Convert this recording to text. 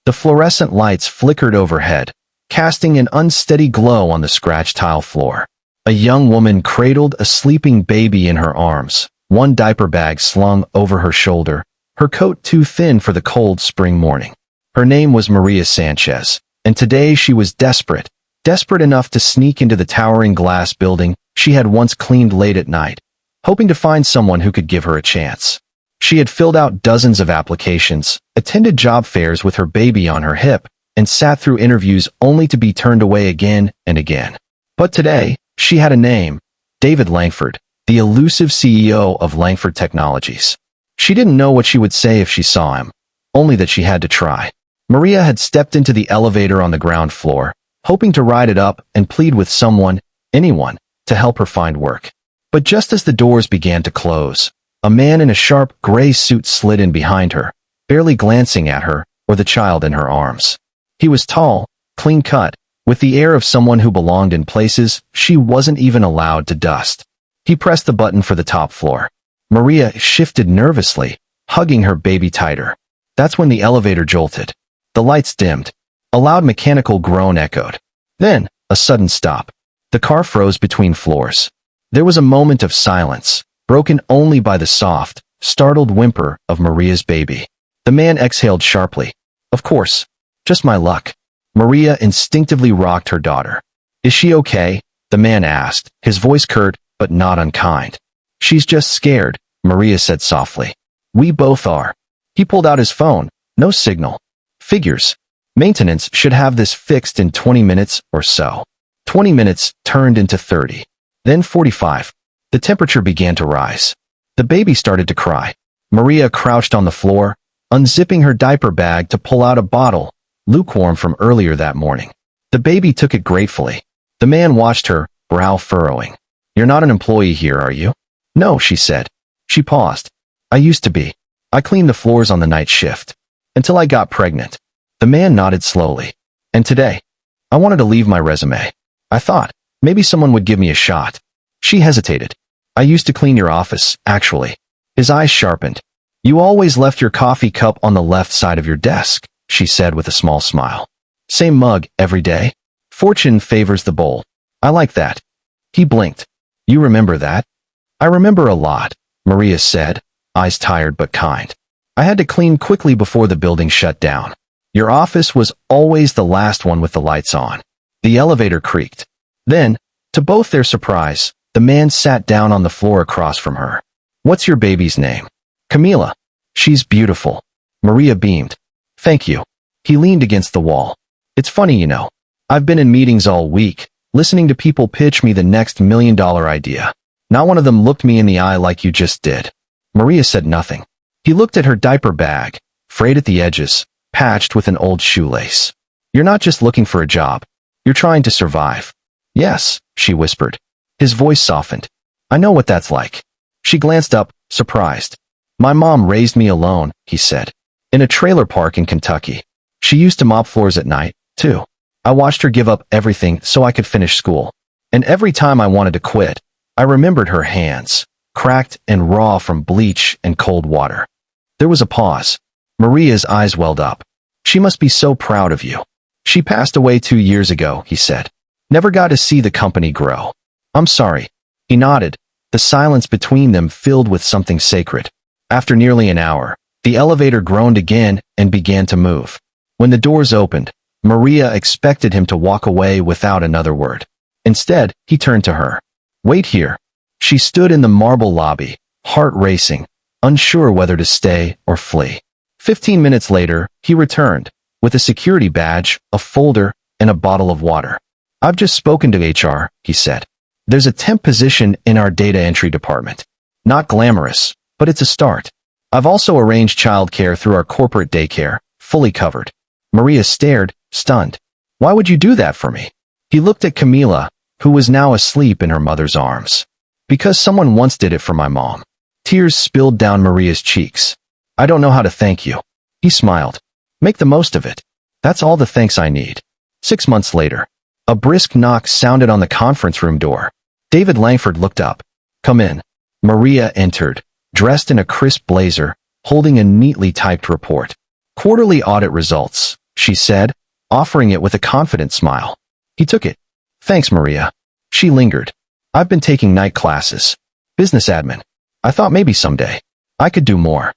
The fluorescent lights flickered overhead, casting an unsteady glow on the scratched tile floor. A young woman cradled a sleeping baby in her arms, one diaper bag slung over her shoulder, her coat too thin for the cold spring morning. Her name was Maria Sanchez, and today she was desperate enough to sneak into the towering glass building she had once cleaned late at night, hoping to find someone who could give her a chance. She had filled out dozens of applications, attended job fairs with her baby on her hip, and sat through interviews only to be turned away again and again. But today, she had a name: David Langford, the elusive CEO of Langford Technologies. She didn't know what she would say if she saw him, only that she had to try. Maria had stepped into the elevator on the ground floor, hoping to ride it up and plead with someone, anyone, to help her find work. But just as the doors began to close, a man in a sharp gray suit slid in behind her, barely glancing at her or the child in her arms. He was tall, clean-cut, with the air of someone who belonged in places she wasn't even allowed to dust. He pressed the button for the top floor. Maria shifted nervously, hugging her baby tighter. That's when the elevator jolted. The lights dimmed. A loud mechanical groan echoed. Then, a sudden stop. The car froze between floors. There was a moment of silence, broken only by the soft, startled whimper of Maria's baby. The man exhaled sharply. Of course. Just my luck. Maria instinctively rocked her daughter. Is she okay? The man asked, his voice curt but not unkind. She's just scared, Maria said softly. We both are. He pulled out his phone. No signal. Figures. Maintenance should have this fixed in 20 minutes or so. 20 minutes turned into 30. Then 45. The temperature began to rise. The baby started to cry. Maria crouched on the floor, unzipping her diaper bag to pull out a bottle, lukewarm from earlier that morning. The baby took it gratefully. The man watched her, brow furrowing. You're not an employee here, are you? No, she said. She paused. I used to be. I cleaned the floors on the night shift. Until I got pregnant. The man nodded slowly. And today? I wanted to leave my resume. I thought, maybe someone would give me a shot. She hesitated. I used to clean your office, actually. His eyes sharpened. You always left your coffee cup on the left side of your desk, she said with a small smile. Same mug, every day? Fortune favors the bold. I like that. He blinked. You remember that? I remember a lot, Maria said, eyes tired but kind. I had to clean quickly before the building shut down. Your office was always the last one with the lights on. The elevator creaked. Then, to both their surprise, the man sat down on the floor across from her. What's your baby's name? Camila. She's beautiful. Maria beamed. Thank you. He leaned against the wall. It's funny, you know. I've been in meetings all week, listening to people pitch me the next $1 million idea. Not one of them looked me in the eye like you just did. Maria said nothing. He looked at her diaper bag, frayed at the edges, patched with an old shoelace. You're not just looking for a job. You're trying to survive. Yes, she whispered. His voice softened. I know what that's like. She glanced up, surprised. My mom raised me alone, he said. In a trailer park in Kentucky. She used to mop floors at night, too. I watched her give up everything so I could finish school. And every time I wanted to quit, I remembered her hands, cracked and raw from bleach and cold water. There was a pause. Maria's eyes welled up. She must be so proud of you. She passed away 2 years ago, he said. Never got to see the company grow. I'm sorry. He nodded, the silence between them filled with something sacred. After nearly an hour, the elevator groaned again and began to move. When the doors opened, Maria expected him to walk away without another word. Instead, he turned to her. Wait here. She stood in the marble lobby, heart racing, unsure whether to stay or flee. 15 minutes later, he returned, with a security badge, a folder, and a bottle of water. I've just spoken to HR, he said. There's a temp position in our data entry department. Not glamorous, but it's a start. I've also arranged childcare through our corporate daycare, fully covered. Maria stared, stunned. Why would you do that for me? He looked at Camila, who was now asleep in her mother's arms. Because someone once did it for my mom. Tears spilled down Maria's cheeks. I don't know how to thank you. He smiled. Make the most of it. That's all the thanks I need. 6 months later. A brisk knock sounded on the conference room door. David Langford looked up. Come in. Maria entered, dressed in a crisp blazer, holding a neatly typed report. Quarterly audit results, she said, offering it with a confident smile. He took it. Thanks, Maria. She lingered. I've been taking night classes. Business admin. I thought maybe someday I could do more.